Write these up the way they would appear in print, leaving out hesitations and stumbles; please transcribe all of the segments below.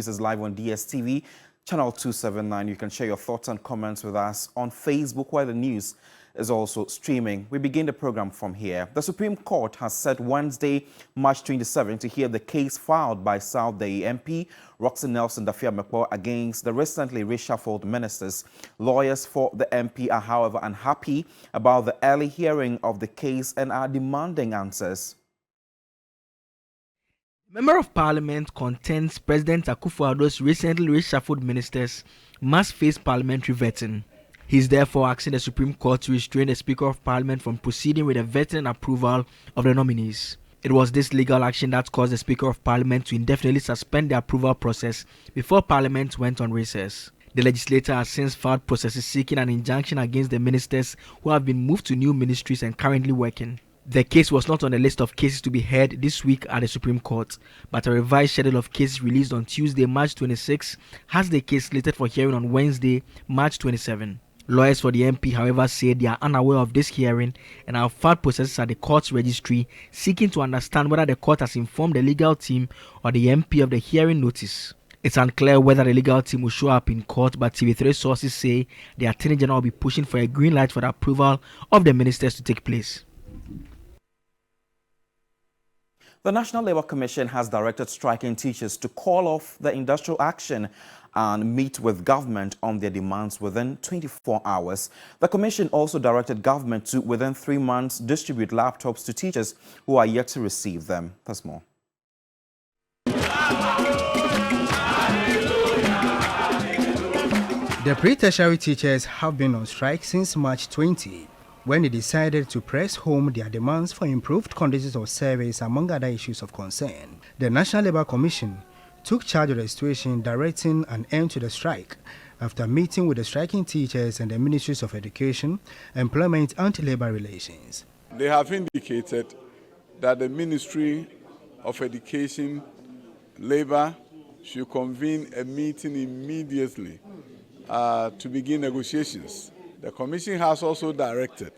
news is live on DSTV, channel 279. You can share your thoughts and comments with us on Facebook, where the news is also streaming. We begin the program from here. The Supreme Court has set Wednesday, March 27, to hear the case filed by South Day MP Roxy Nelson Dafiamekpo against the recently reshuffled ministers. Lawyers for the MP are, however, unhappy about the early hearing of the case and are demanding answers. Member of Parliament contends President Akufo-Addo's recently reshuffled ministers must face parliamentary vetting. He is therefore asking the Supreme Court to restrain the Speaker of Parliament from proceeding with the vetting and approval of the nominees. It was this legal action that caused the Speaker of Parliament to indefinitely suspend the approval process before Parliament went on recess. The legislature has since filed processes seeking an injunction against the ministers who have been moved to new ministries and currently working. The case was not on the list of cases to be heard this week at the Supreme Court, but a revised schedule of cases released on Tuesday, March 26, has the case slated for hearing on Wednesday, March 27. Lawyers for the MP, however, say they are unaware of this hearing and have filed processes at the court's registry seeking to understand whether the court has informed the legal team or the MP of the hearing notice. It's unclear whether the legal team will show up in court, but TV3 sources say the Attorney General will be pushing for a green light for the approval of the ministers to take place. The National Labour Commission has directed striking teachers to call off the industrial action and meet with government on their demands within 24 hours. The commission also directed government to, within 3 months, distribute laptops to teachers who are yet to receive them. That's more. The pre-tertiary teachers have been on strike since March 20, when they decided to press home their demands for improved conditions of service, among other issues of concern. The National Labour Commission took charge of the situation, directing an end to the strike after meeting with the striking teachers and the Ministries of Education, Employment and Labour Relations. They have indicated that the Ministry of Education, Labour should convene a meeting immediately to begin negotiations. The Commission has also directed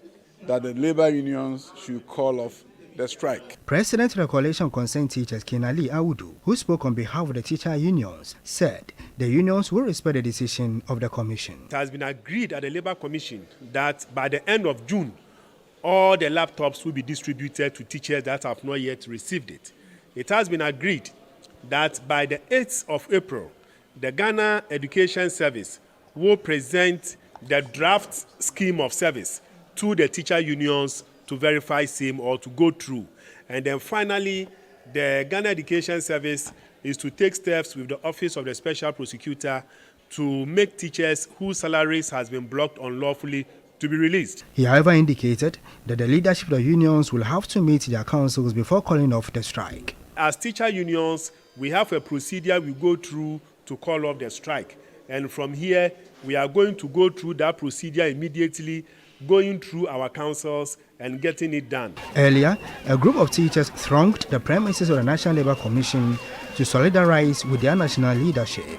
that the labour unions should call off the strike. President of the Coalition of Concerned Teachers, Kinali Audu, who spoke on behalf of the teacher unions, said the unions will respect the decision of the Commission. It has been agreed at the Labour Commission that by the end of June, all the laptops will be distributed to teachers that have not yet received it. It has been agreed that by the 8th of April, the Ghana Education Service will present the draft scheme of service to the teacher unions to verify same or to go through. And then finally, the Ghana Education Service is to take steps with the Office of the Special Prosecutor to make teachers whose salaries has been blocked unlawfully to be released. He, however, indicated that the leadership of the unions will have to meet their councils before calling off the strike. As teacher unions, we have a procedure we go through to call off the strike. And from here, we are going to go through that procedure immediately, going through our councils and getting it done. Earlier, a group of teachers thronged the premises of the National Labour Commission to solidarize with their national leadership.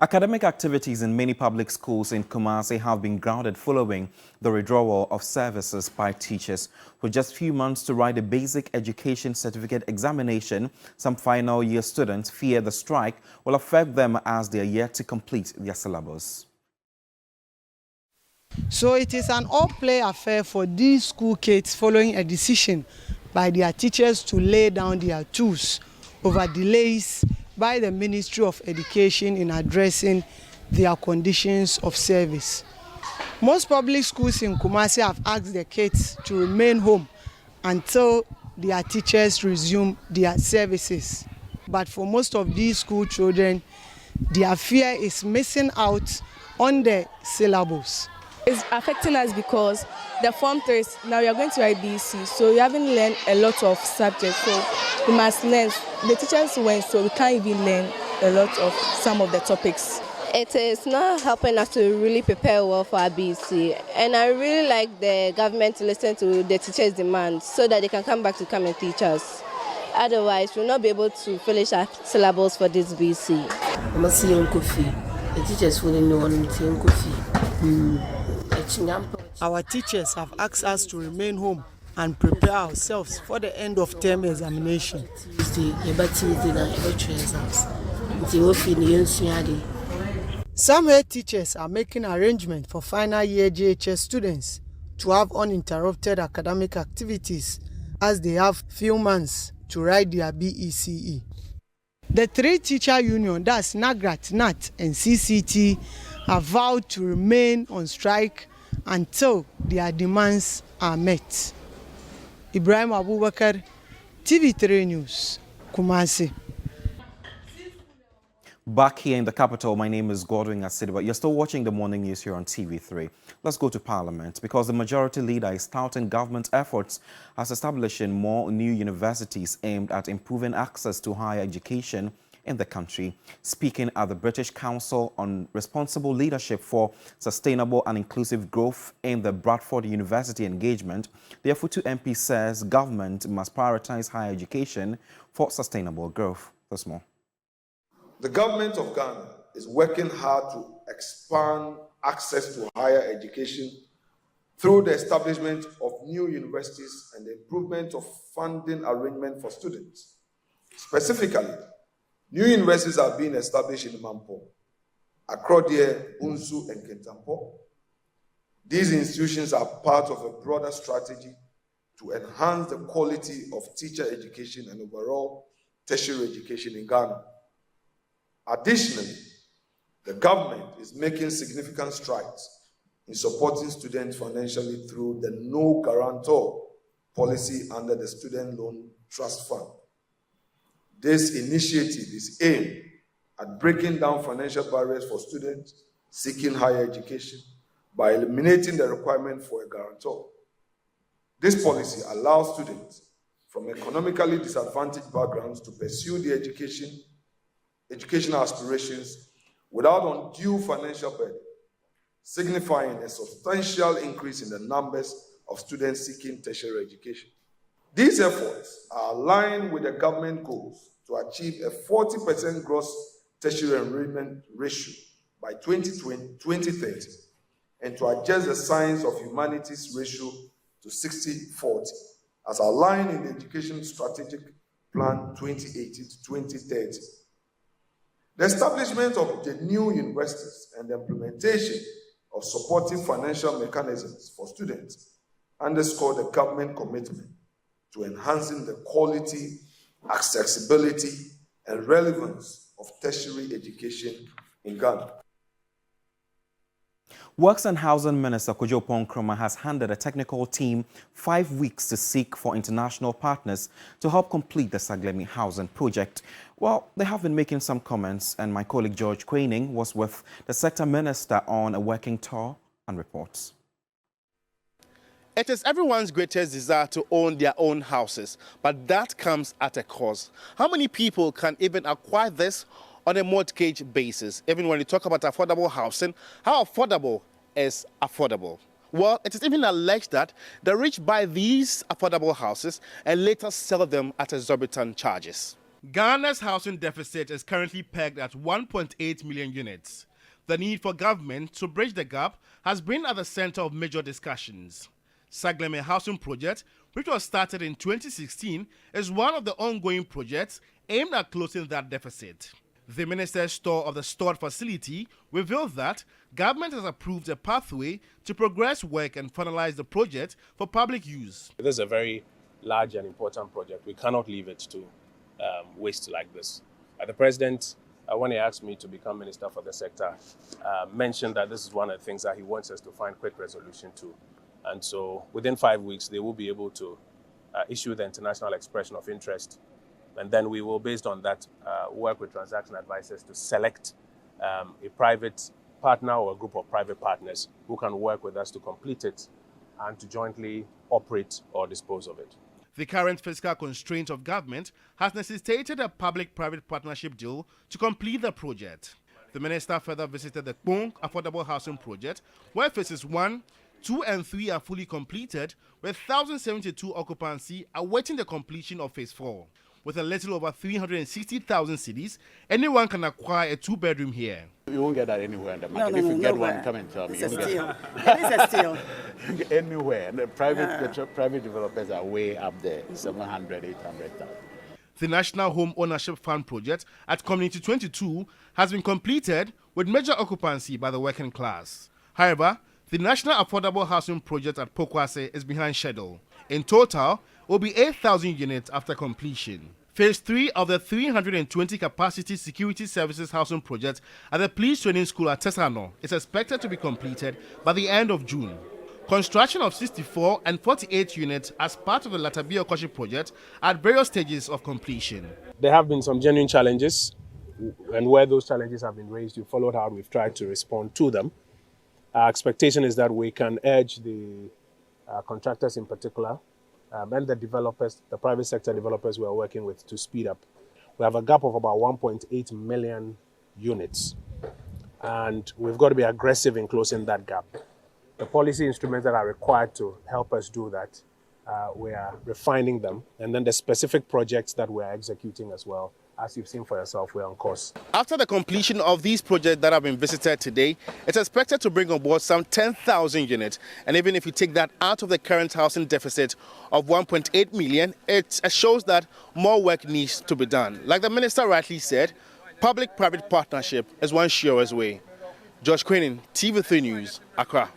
Academic activities in many public schools in Kumasi have been grounded following the withdrawal of services by teachers. With just few months to write a basic education certificate examination, some final year students fear the strike will affect them as they are yet to complete their syllabus. So it is an all-play affair for these school kids following a decision by their teachers to lay down their tools over delays by the Ministry of Education in addressing their conditions of service. Most public schools in Kumasi have asked the kids to remain home until their teachers resume their services. But for most of these school children, their fear is missing out on the syllabus. It's affecting us because the Form 3, now we are going to write BC, so we haven't learned a lot of subjects, so we must learn. The teachers went, so we can't even learn a lot of some of the topics. It is not helping us to really prepare well for our BC, and I really like the government to listen to the teachers' demands so that they can come back to come and teach us. Otherwise, we'll not be able to finish our syllables for this BC. The teachers wouldn't know Our teachers have asked us to remain home and prepare ourselves for the end of term examination. Some head teachers are making arrangements for final year JHS students to have uninterrupted academic activities as they have few months to write their BECE. The three teacher unions, that's NAGRAT, NAT, and CCT, have vowed to remain on strike until their demands are met. Ibrahim Abubakar, TV3 News, Kumasi. Back here in the capital, my name is Godwin Asidba. You're still watching the morning news here on TV3. Let's go to Parliament because the majority leader is touting government efforts as establishing more new universities aimed at improving access to higher education in the country. Speaking at the British Council on Responsible Leadership for Sustainable and Inclusive Growth in the Bradford University engagement, the Afutu MP says government must prioritize higher education for sustainable growth. There's more. The government of Ghana is working hard to expand access to higher education through the establishment of new universities and the improvement of funding arrangement for students. Specifically, new universities are being established in Mampo, Akrodie, Bunsu, and Kentampo. These institutions are part of a broader strategy to enhance the quality of teacher education and overall tertiary education in Ghana. Additionally, the government is making significant strides in supporting students financially through the no guarantor policy under the Student Loan Trust Fund. This initiative is aimed at breaking down financial barriers for students seeking higher education by eliminating the requirement for a guarantor. This policy allows students from economically disadvantaged backgrounds to pursue their educational aspirations without undue financial burden, signifying a substantial increase in the numbers of students seeking tertiary education. These efforts are aligned with the government goals to achieve a 40% gross tertiary enrollment ratio by 2030 and to adjust the science of humanities ratio to 60-40 as outlined in the Education Strategic Plan 2018 to 2030. The establishment of the new universities and the implementation of supportive financial mechanisms for students underscore the government commitment to enhancing the quality, accessibility, and relevance of tertiary education in Ghana. Works and Housing Minister Kojo Nkrumah has handed a technical team 5 weeks to seek for international partners to help complete the Sagami Housing project. Well, they have been making some comments, and my colleague George Quaining was with the sector minister on a working tour and reports. It is everyone's greatest desire to own their own houses, but that comes at a cost. How many people can even acquire this on a mortgage basis? Even when you talk about affordable housing, how affordable is affordable? Well, it is even alleged that the rich buy these affordable houses and later sell them at exorbitant charges. Ghana's housing deficit is currently pegged at 1.8 million units. The need for government to bridge the gap has been at the center of major discussions. Sagami Housing Project, which was started in 2016, is one of the ongoing projects aimed at closing that deficit. The minister's tour of the stored facility revealed that government has approved a pathway to progress work and finalize the project for public use. This is a very large and important project. We cannot leave it to waste like this. The president, when he asked me to become minister for the sector, mentioned that this is one of the things that he wants us to find quick resolution to. And so within 5 weeks, they will be able to issue the international expression of interest. And then we will, based on that, work with transaction advisors to select a private partner or a group of private partners who can work with us to complete it and to jointly operate or dispose of it. The current fiscal constraint of government has necessitated a public-private partnership deal to complete the project. The minister further visited the Kpong Affordable Housing Project, where phases 1, 2 and 3 are fully completed, with 1,072 occupancy awaiting the completion of phase 4. with a little over 360,000 cedis, anyone can acquire a 2-bedroom here. You won't get that anywhere in the market. If you get one, come and tell me. It's a steal. It is a steal. Anywhere. The private developers are way up there, 700, 800,000. The National Home Ownership Fund project at Community 22 has been completed with major occupancy by the working class. However, the National Affordable Housing Project at Pokwase is behind schedule. In total, it will be 8,000 units after completion. Phase 3 of the 320 capacity security services housing project at the Police Training School at Tesano is expected to be completed by the end of June. Construction of 64 and 48 units as part of the Latabia Okoshi project at various stages of completion. There have been some genuine challenges, and where those challenges have been raised, you followed how we've tried to respond to them. Our expectation is that we can urge the contractors in particular and the developers, the private sector developers we are working with, to speed up. We have a gap of about 1.8 million units, and we've got to be aggressive in closing that gap. The policy instruments that are required to help us do that, we are refining them, and then the specific projects that we are executing as well. As you've seen for yourself, we're on course. After the completion of these projects that have been visited today, it's expected to bring on board some 10,000 units. And even if you take that out of the current housing deficit of 1.8 million, it shows that more work needs to be done. Like the minister rightly said, public-private partnership is one surest way. Josh Queenan, TV3 News, Accra.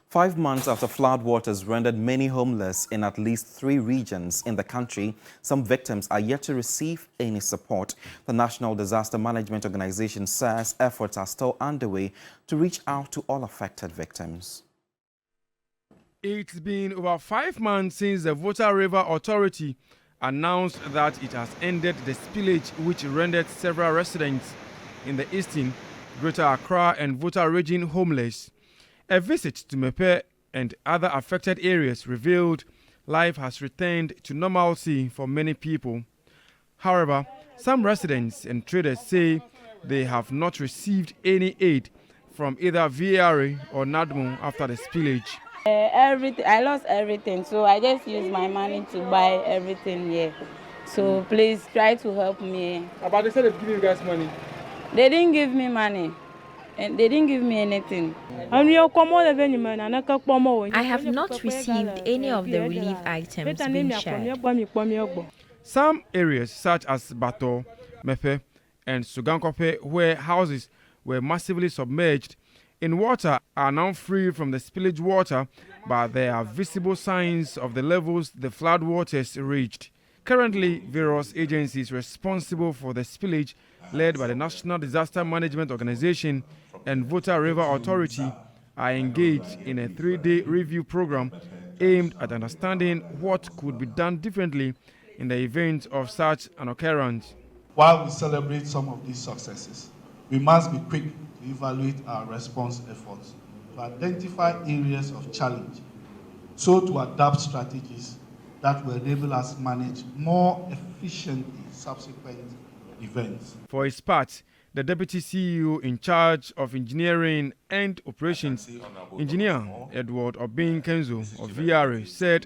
5 months after floodwaters rendered many homeless in at least 3 regions in the country, some victims are yet to receive any support. The National Disaster Management Organization says efforts are still underway to reach out to all affected victims. It's been over 5 months since the Volta River Authority announced that it has ended the spillage which rendered several residents in the eastern, Greater Accra and Volta region homeless. A visit to Mepe and other affected areas revealed life has returned to normalcy for many people. However, some residents and traders say they have not received any aid from either VRA or NADMO after the spillage. I lost everything, so I just used my money to buy everything here. So please try to help me. But they said they've given you guys money. They didn't give me money. And they didn't give me anything. I have not received any of the relief items being shared. Some areas such as Bato, Mepe, and Sugankope, where houses were massively submerged in water, are now free from the spillage water, but there are visible signs of the levels the flood waters reached. Currently, various agencies responsible for the spillage, led by the National Disaster Management Organization and Volta River Authority, are engaged in a 3-day review program aimed at understanding what could be done differently in the event of such an occurrence. While we celebrate some of these successes, we must be quick to evaluate our response efforts, to identify areas of challenge, so to adapt strategies that will enable us to manage more efficiently subsequent events. For his part, the Deputy CEO in charge of engineering and operations, Engineer Edward Obin Kenzo of VRA, said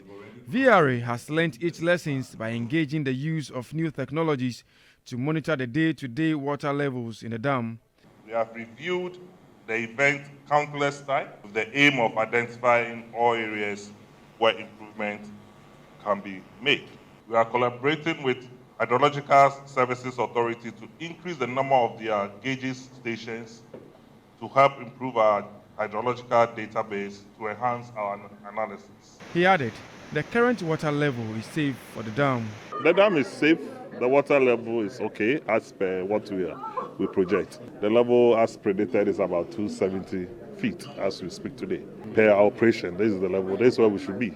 VRA has learnt its lessons by engaging the use of new technologies to monitor the day-to-day water levels in the dam. We have reviewed the event countless times with the aim of identifying all areas where improvement can be made. We are collaborating with Hydrological Services Authority to increase the number of their gauges stations to help improve our hydrological database to enhance our analysis. He added, the current water level is safe for the dam. The dam is safe. The water level is okay as per what we project. The level as predicted is about 270 feet as we speak today. Per our operation, this is the level, this is where we should be.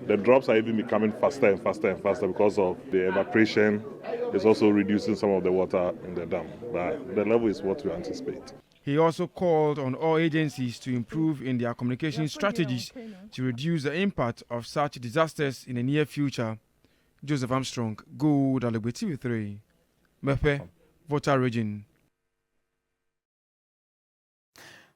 The drops are even becoming faster and faster and faster because of the evaporation. It's also reducing some of the water in the dam. But the level is what we anticipate. He also called on all agencies to improve in their communication strategies to reduce the impact of such disasters in the near future. Joseph Armstrong, Good Alegbe TV3, Mepe, Volta region.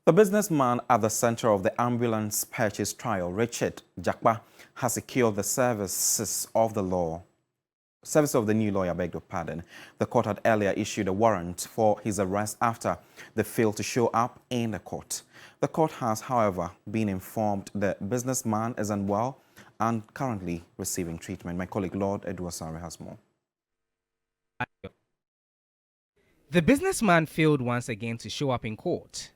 The businessman at the center of the ambulance purchase trial, Richard Jakpa, has secured the services of the law. Service of the new lawyer begged your pardon. The court had earlier issued a warrant for his arrest after they failed to show up in the court. The court has, however, been informed the businessman is unwell and currently receiving treatment. My colleague Lord Eduasare has more. The businessman failed once again to show up in court.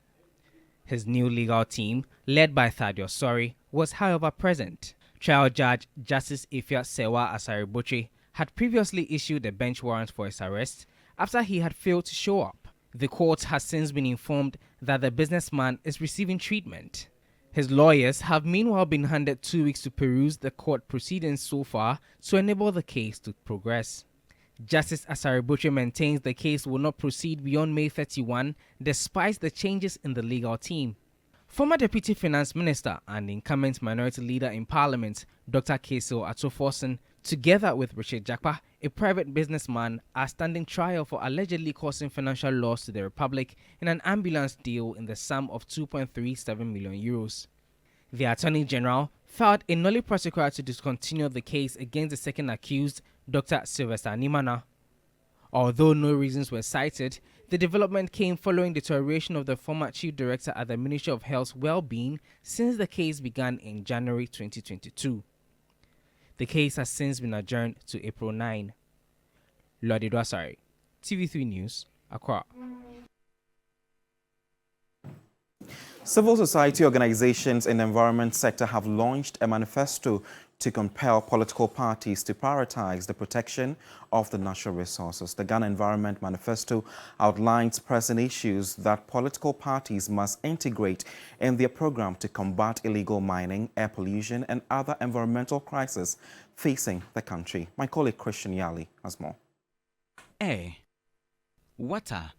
His new legal team, led by Thaddeus Sori, was however present. Trial Judge Justice Ifya Sewa Asariboche had previously issued a bench warrant for his arrest after he had failed to show up. The court has since been informed that the businessman is receiving treatment. His lawyers have meanwhile been handed 2 weeks to peruse the court proceedings so far to enable the case to progress. Justice Asariboche maintains the case will not proceed beyond May 31 despite the changes in the legal team. Former Deputy Finance Minister and incumbent Minority Leader in Parliament, Dr. Kesel Atoforsen, together with Richard Jakpa, a private businessman, are standing trial for allegedly causing financial loss to the Republic in an ambulance deal in the sum of 2.37 million euros. The Attorney General filed a nolle prosequi to discontinue the case against the second accused, Dr. Sylvester Nimana. Although no reasons were cited, the development came following deterioration of the former Chief Director at the Ministry of Health's well-being since the case began in January 2022. The case has since been adjourned to April 9. Lord Edwasari, TV3 News, Accra. Civil society organizations in the environment sector have launched a manifesto to compel political parties to prioritize the protection of the natural resources. The Ghana Environment Manifesto outlines pressing issues that political parties must integrate in their program to combat illegal mining, air pollution, and other environmental crises facing the country. My colleague Christian Yali has more. Air, water,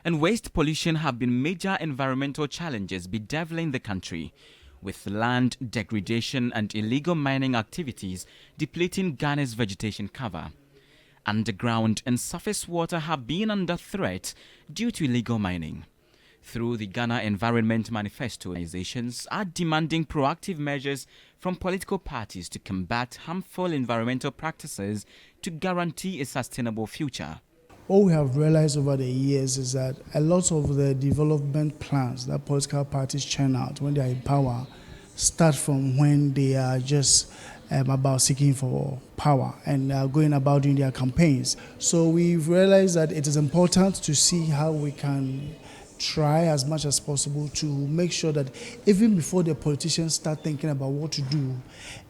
and waste pollution have been major environmental challenges bedeviling the country, with land degradation and illegal mining activities depleting Ghana's vegetation cover. Underground and surface water have been under threat due to illegal mining. Through the Ghana Environment Manifesto, organizations are demanding proactive measures from political parties to combat harmful environmental practices to guarantee a sustainable future. What we have realized over the years is that a lot of the development plans that political parties churn out when they are in power start from when they are just about seeking for power and going about doing their campaigns. So we've realized that it is important to see how we can try as much as possible to make sure that even before the politicians start thinking about what to do,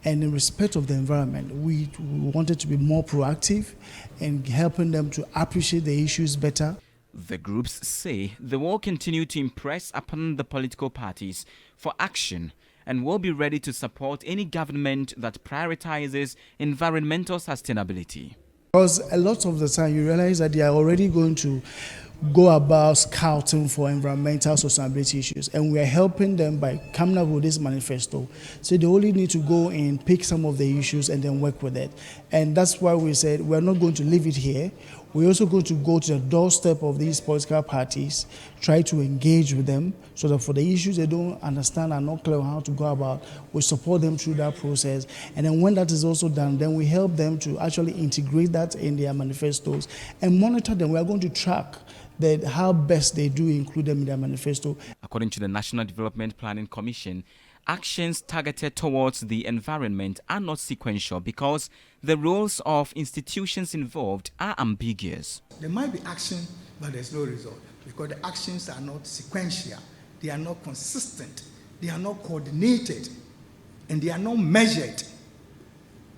and in respect of the environment, we wanted to be more proactive in helping them to appreciate the issues better. The groups say they will continue to impress upon the political parties for action and will be ready to support any government that prioritizes environmental sustainability. Because a lot of the time you realize that they are already going to go about scouting for environmental sustainability issues, and we are helping them by coming up with this manifesto. So they only need to go and pick some of the issues and then work with it. And that's why we said we're not going to leave it here. We're also going to go to the doorstep of these political parties, try to engage with them so that for the issues they don't understand and not clear on how to go about, we support them through that process. And then when that is also done, then we help them to actually integrate that in their manifestos and monitor them. We are going to track how best they do include them in their manifesto. According to the National Development Planning Commission, actions targeted towards the environment are not sequential because the roles of institutions involved are ambiguous. There might be action, but there's no result because the actions are not sequential, they are not consistent, they are not coordinated, and they are not measured,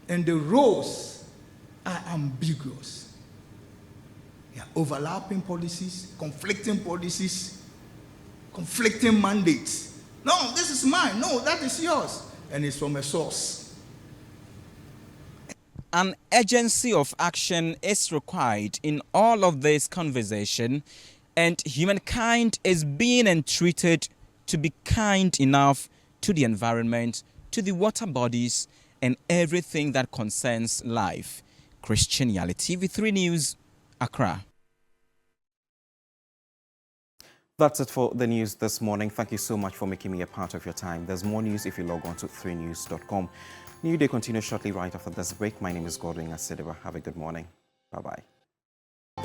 and the roles are ambiguous. There are overlapping policies, conflicting mandates. No, this is mine. No, that is yours. And it's from a source. An urgency of action is required in all of this conversation, and humankind is being entreated to be kind enough to the environment, to the water bodies, and everything that concerns life. Christian Yali, TV3 News, Accra. That's it for the news this morning. Thank you so much for making me a part of your time. There's more news if you log on to 3news.com. New Day continues shortly right after this break. My name is Godwin Asedeba. Have a good morning. Bye-bye.